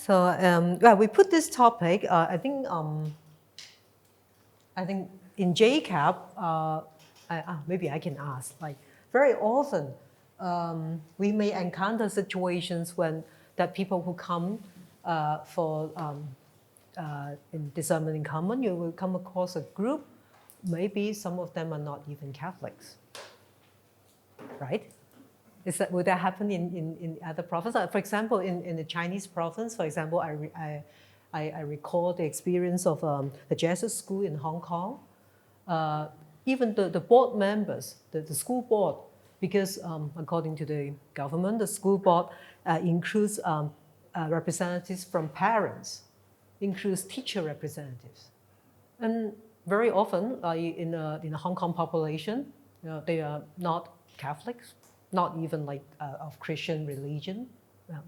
So well, we put this topic. I think in JCAP, maybe I can ask. Like very often, we may encounter situations when that people who come for in Discernment in Common, you will come across a group. Maybe some of them are not even Catholics, right? Would that happen in other provinces? For example, in the Chinese province, for example, I recall the experience of the Jesuit school in Hong Kong. Even the board members, the school board, because according to the government, the school board includes representatives from parents, includes teacher representatives. And very often in the Hong Kong population, they are not Catholics, not even like of Christian religion,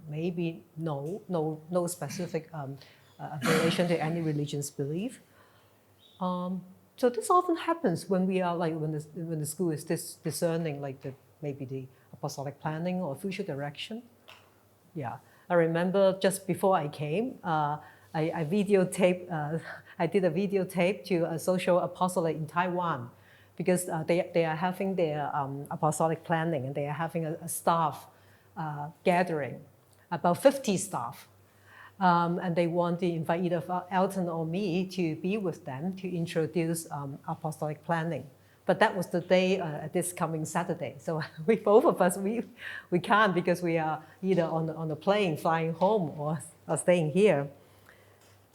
maybe no specific affiliation to any religion's belief. So this often happens when we are like when the school is discerning like maybe the apostolic planning or future direction. Yeah, I remember just before I came, I videotaped. I did a videotape to a social apostolate in Taiwan, because they are having their apostolic planning, and they are having a staff gathering, about 50 staff. And they want to invite either Elton or me to be with them to introduce apostolic planning. But that was the day, this coming Saturday. So we both of us, we can't, because we are either on the plane flying home or staying here.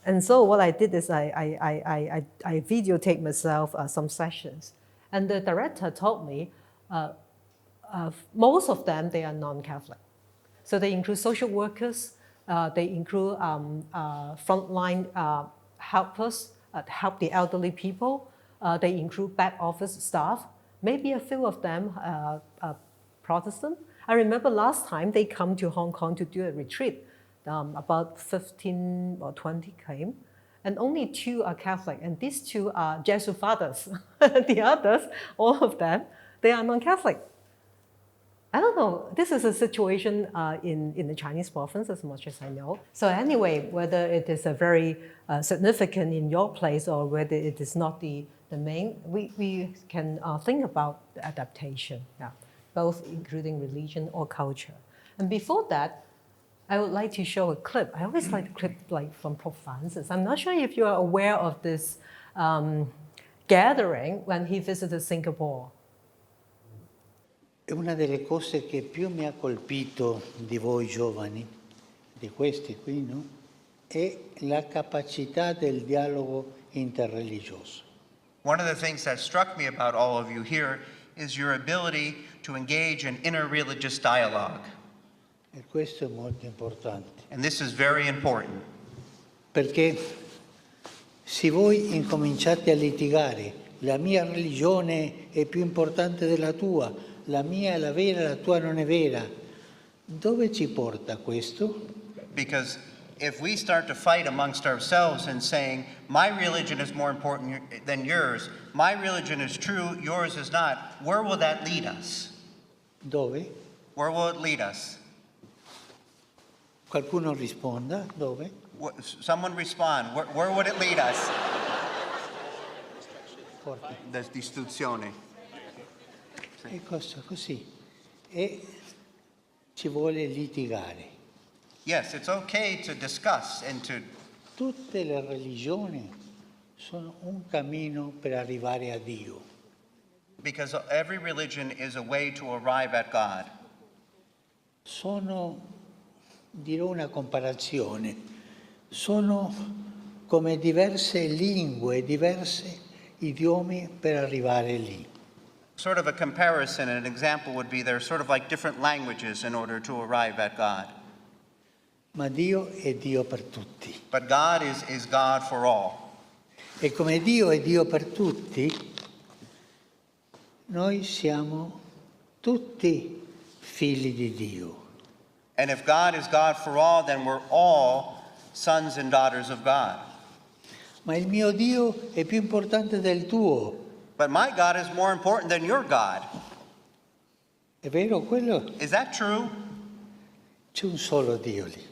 And so what I did is I videotaped myself some sessions. And the director told me most of them, they are non-Catholic. So they include social workers, they include frontline helpers, help the elderly people. They include back office staff. Maybe a few of them are Protestant. I remember last time they come to Hong Kong to do a retreat. About 15 or 20 came, and only 2 are Catholic, and these 2 are Jesuit fathers. The others, all of them, they are non-Catholic. I don't know, this is a situation in the Chinese province as much as I know. So anyway, whether it is a very significant in your place or whether it is not the main, we can think about the adaptation, both including religion or culture. And before that, I would like to show a clip. I always like the clip like from Pope Francis. I'm not sure if you are aware of this gathering when he visited Singapore. Una delle cose che più mi ha colpito di voi giovani, di questi qui, no? È la capacità del dialogo interreligioso. One of the things that struck me about all of you here is your ability to engage in interreligious dialogue. E questo è molto importante. And this is very important. Perché se voi incominciate a litigare, la mia religione è più importante della tua, la mia è la vera, la tua non è vera, dove ci porta questo? Because if we start to fight amongst ourselves and saying, my religion is more important than yours, my religion is true, yours is not, where will that lead us? Dove? Where will it lead us? Qualcuno risponda, dove? Someone respond. Where would it lead us? Forte. D'istruzione. È così. E ci vuole litigare. Yes, it's okay to discuss and to... Tutte le religioni sono un cammino per arrivare a Dio. Because every religion is a way to arrive at God. Sono, dirò una comparazione, sono come diverse lingue, diversi idiomi per arrivare lì. Sort of a comparison, an example would be they're sort of like different languages in order to arrive at God. Ma Dio è Dio per tutti. But God is God for all. E come Dio è Dio per tutti, noi siamo tutti figli di Dio. And if God is God for all, then we're all sons and daughters of God. Ma il mio Dio è più importante del tuo. But my God is more important than your God. È vero quello? Is that true? C'è un solo Dio lì.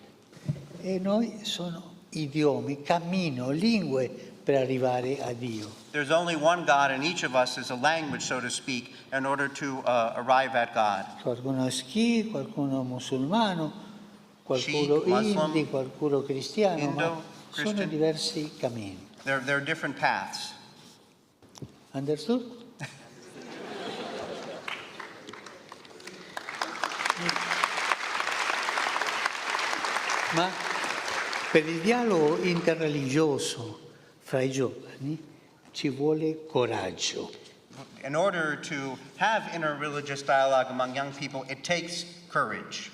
e noi sono idiomi, cammino, lingue per arrivare a Dio. There's only one God, and each of us is a language, so to speak, in order to arrive at God. Qualcuno è Sikh, qualcuno musulmano, qualcuno Sikh, Muslim, Hindi, qualcuno cristiano, ma Indo, sono Christian. diversi cammini. There are different paths. Understood? Ma per il dialogo interreligioso fra i giovani ci vuole coraggio. In order to have interreligious dialogue among young people, it takes courage.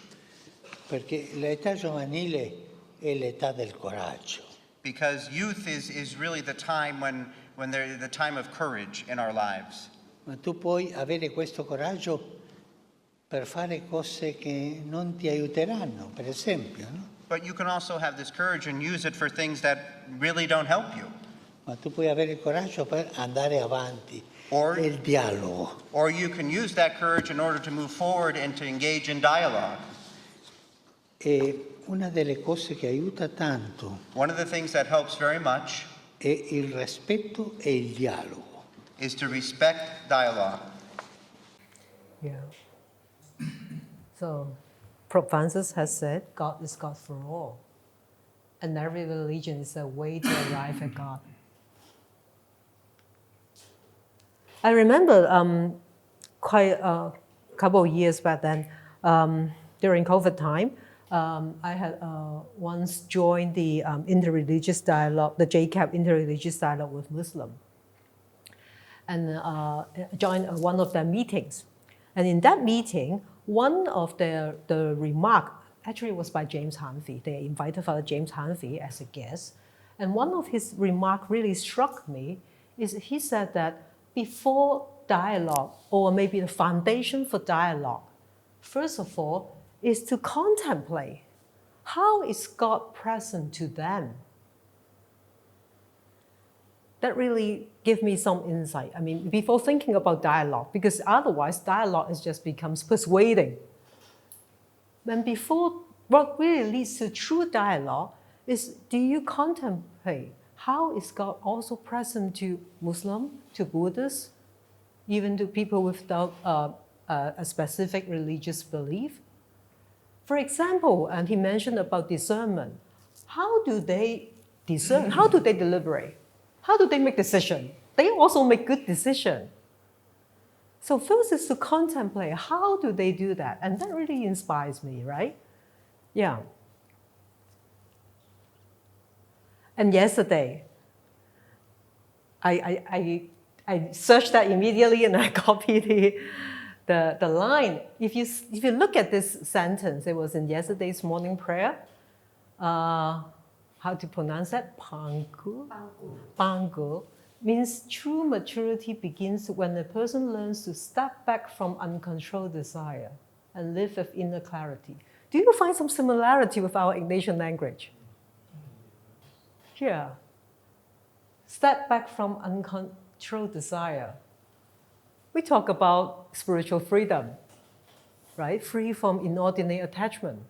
Perché l'età giovanile è l'età del coraggio. Because youth is really the time when they're the time of courage in our lives. Ma tu puoi avere questo coraggio per fare cose che non ti aiuteranno, per esempio, no? But you can also have this courage and use it for things that really don't help you. Ma tu puoi avere il coraggio per andare avanti. Or- È il dialogo. Or you can use that courage in order to move forward and to engage in dialogue. E una delle cose che aiuta tanto One of the things that helps very much è il rispetto e il dialogo. is to respect dialogue. Yeah. So, Pope Francis has said, God is God for all. And every religion is a way to arrive at God. I remember quite a couple of years back then, during COVID time, I had once joined the interreligious dialogue, the JCAP interreligious dialogue with Muslim, and joined one of their meetings. And in that meeting, one of the remark actually was by James Hanfi. They invited Father James Hanfi as a guest. And one of his remark really struck me is he said that before dialogue, or maybe the foundation for dialogue, first of all, is to contemplate how is God present to them. That really gave me some insight. I mean, before thinking about dialogue, because otherwise dialogue just becomes persuading. And before, what really leads to true dialogue is, do you contemplate how is God also present to Muslim, to Buddhists, even to people without a specific religious belief? For example, and he mentioned about discernment. How do they discern? How do they deliberate? How do they make decisions? They also make good decisions. So first is to contemplate, how do they do that? And that really inspires me, right? Yeah. And yesterday, I searched that immediately and I copied the line. If you look at this sentence, it was in yesterday's morning prayer. How to pronounce that? Pangu. Pangu means true maturity begins when a person learns to step back from uncontrolled desire and live with inner clarity. Do you find some similarity with our Ignatian language? Yeah. Step back from uncontrolled desire. We talk about spiritual freedom, right? Free from inordinate attachment.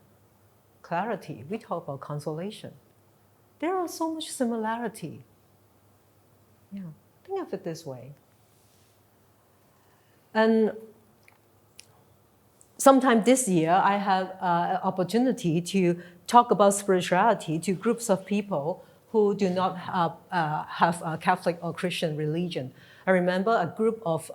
Clarity, we talk about consolation. There are so much similarity. Yeah, think of it this way. And sometime this year, I had an opportunity to talk about spirituality to groups of people who do not have a Catholic or Christian religion. I remember a group of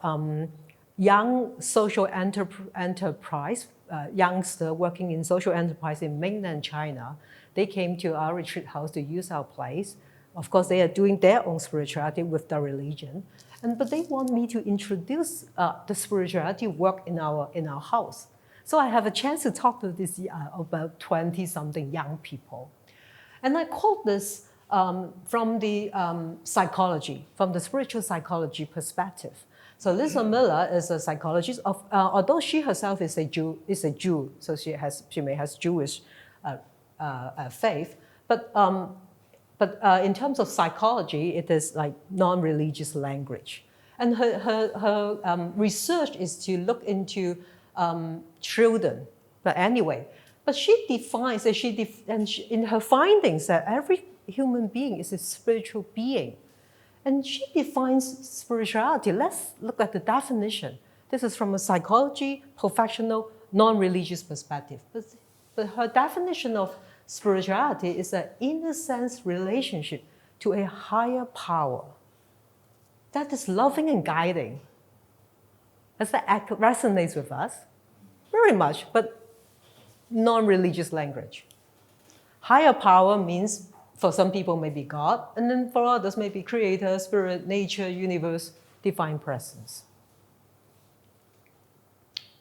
young social enterprise, youngster working in social enterprise in mainland China. They came to our retreat house to use our place. Of course, they are doing their own spirituality with their religion. But they want me to introduce the spirituality work in our house. So I have a chance to talk to this about 20-something young people. And I quote this from the psychology, from the spiritual psychology perspective. So Lisa Miller is a psychologist. Although she herself is a Jew, so she may has Jewish faith, but in terms of psychology, it is like non-religious language. And her research is to look into children. But anyway, But she defines, in her findings, that every human being is a spiritual being. And she defines spirituality. Let's look at the definition. This is from a psychology, professional, non-religious perspective. But her definition of spirituality is an inner sense relationship to a higher power that is loving and guiding. Does that resonates with us? Very much, but non-religious language. Higher power means for some people maybe God, and then for others maybe creator, spirit, nature, universe, divine presence.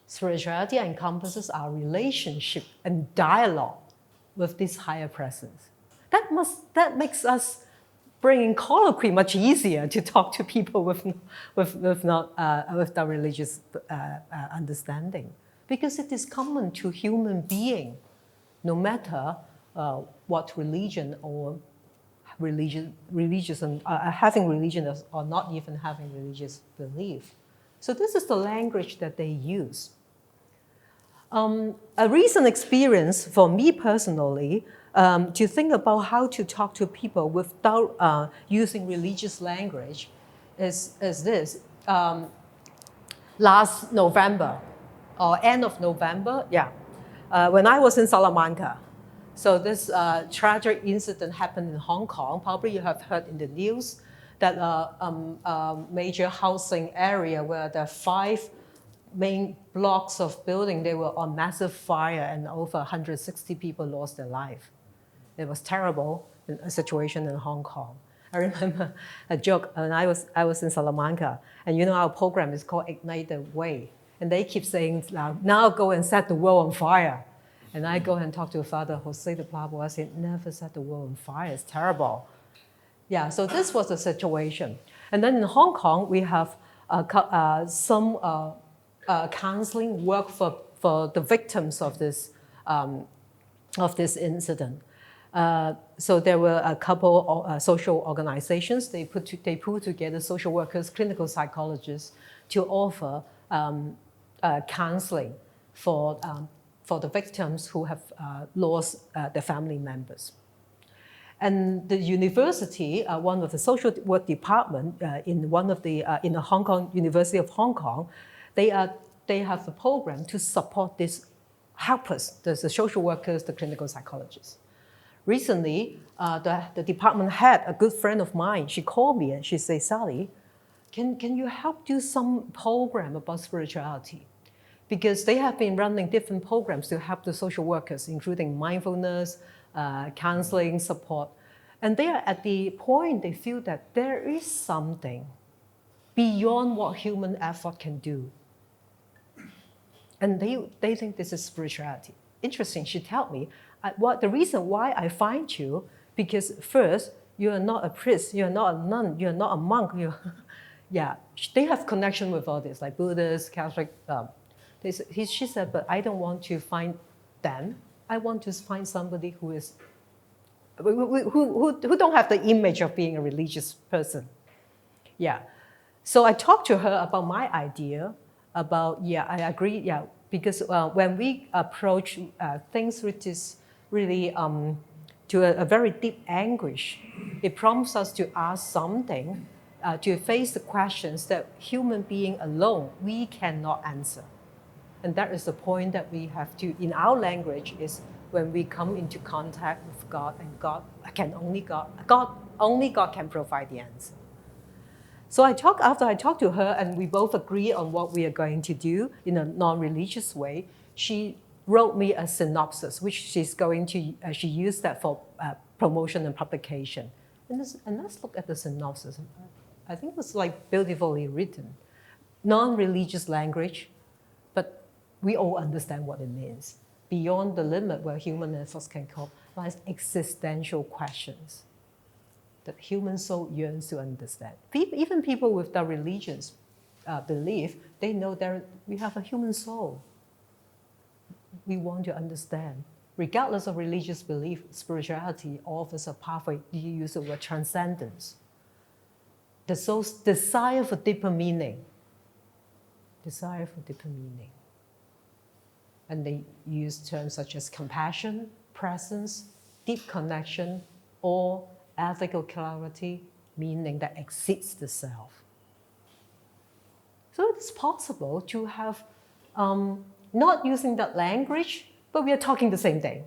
Spirituality encompasses our relationship and dialogue with this higher presence. That makes us bringing colloquy much easier to talk to people with the religious understanding, because it is common to human being, no matter what religion or religious and having religion or not even having religious belief. So this is the language that they use. A recent experience for me personally to think about how to talk to people without using religious language is this. Last November, or end of November, when I was in Salamanca. So this tragic incident happened in Hong Kong. Probably you have heard in the news that a major housing area where there are 5 main blocks of building, they were on massive fire and over 160 people lost their life. It was terrible, a situation in Hong Kong. I remember a joke when I was in Salamanca, and you know our program is called Ignite the Way, and they keep saying, now go and set the world on fire. And I go and talk to Father Jose de Pablo. I said, never set the world on fire, it's terrible. Yeah, so this was the situation. And then in Hong Kong, we have some counseling work for the victims of this incident. So there were a couple of social organizations. They put together social workers, clinical psychologists to offer counseling for the victims who have lost their family members. And the university, one of the social work department in the Hong Kong University of Hong Kong, they have a program to support these helpers, the social workers, the clinical psychologists. Recently, the department head, a good friend of mine, she called me and she said, Sally, can you help do some program about spirituality? Because they have been running different programs to help the social workers, including mindfulness, counseling, support. And they are at the point they feel that there is something beyond what human effort can do. And they think this is spirituality. Interesting, she told me, the reason why I find you, because first, you are not a priest, you are not a nun, you are not a monk. Yeah, they have connection with all this, like Buddhists, Catholic. She said, but I don't want to find them. I want to find somebody who don't have the image of being a religious person. Yeah. So I talked to her about my idea about, I agree, because when we approach things which is really to a very deep anguish, it prompts us to ask something, to face the questions that human being alone, we cannot answer. And that is the point that we have to, in our language, is when we come into contact with God, and only God can provide the answer. So after I talked to her, and we both agree on what we are going to do in a non-religious way, she wrote me a synopsis, which she's going to, she used that for promotion and publication. And let's look at the synopsis. I think it was like beautifully written. Non-religious language, but we all understand what it means. Beyond the limit where human efforts can cope lies existential questions that human soul yearns to understand. Even people with their religions belief, they know we have a human soul. We want to understand. Regardless of religious belief, spirituality offers a pathway. You use the word transcendence. The soul's desire for deeper meaning. Desire for deeper meaning. And they use terms such as compassion, presence, deep connection, or ethical clarity, meaning that exceeds the self. So it's possible to have, not using that language, but we are talking the same thing.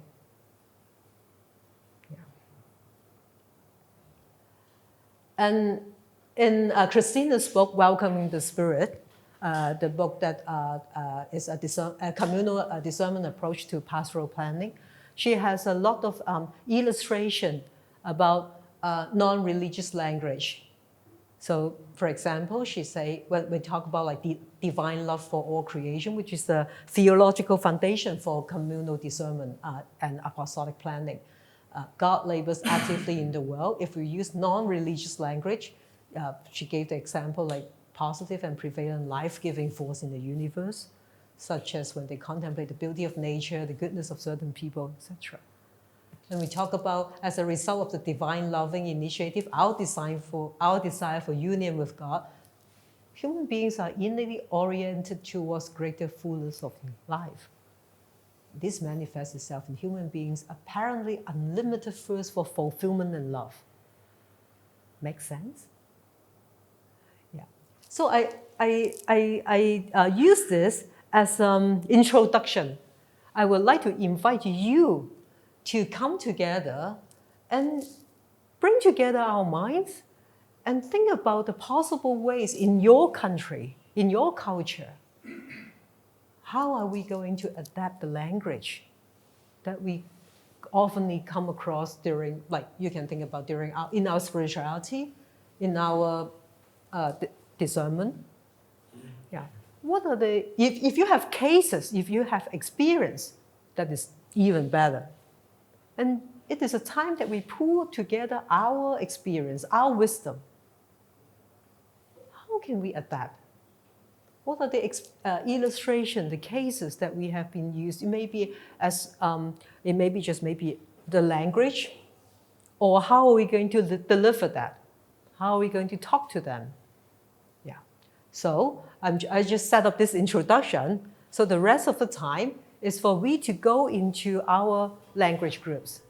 Yeah. And in Christina's book, Welcoming the Spirit, the book that is a communal discernment approach to pastoral planning, she has a lot of illustration about non-religious language. So, for example, she say when we talk about like the divine love for all creation, which is the theological foundation for communal discernment and apostolic planning. God labors actively in the world. If we use non-religious language, she gave the example like positive and prevalent life-giving force in the universe, such as when they contemplate the beauty of nature, the goodness of certain people, etc. And we talk about, as a result of the divine loving initiative, our desire for union with God, human beings are innately oriented towards greater fullness of life. This manifests itself in human beings' apparently unlimited thirst for fulfillment and love. Make sense? Yeah. So I use this as an introduction. I would like to invite you to come together and bring together our minds and think about the possible ways in your country, in your culture. How are we going to adapt the language that we often come across during, like you can think about in our spirituality, in our discernment? Yeah. What are the, if you have cases, if you have experience, that is even better. And it is a time that we pull together our experience, our wisdom. How can we adapt? What are the illustrations, the cases that we have been used? It may be it may be just maybe the language, or how are we going to deliver that? How are we going to talk to them? Yeah. So I just set up this introduction. So the rest of the time is for we to go into our language groups.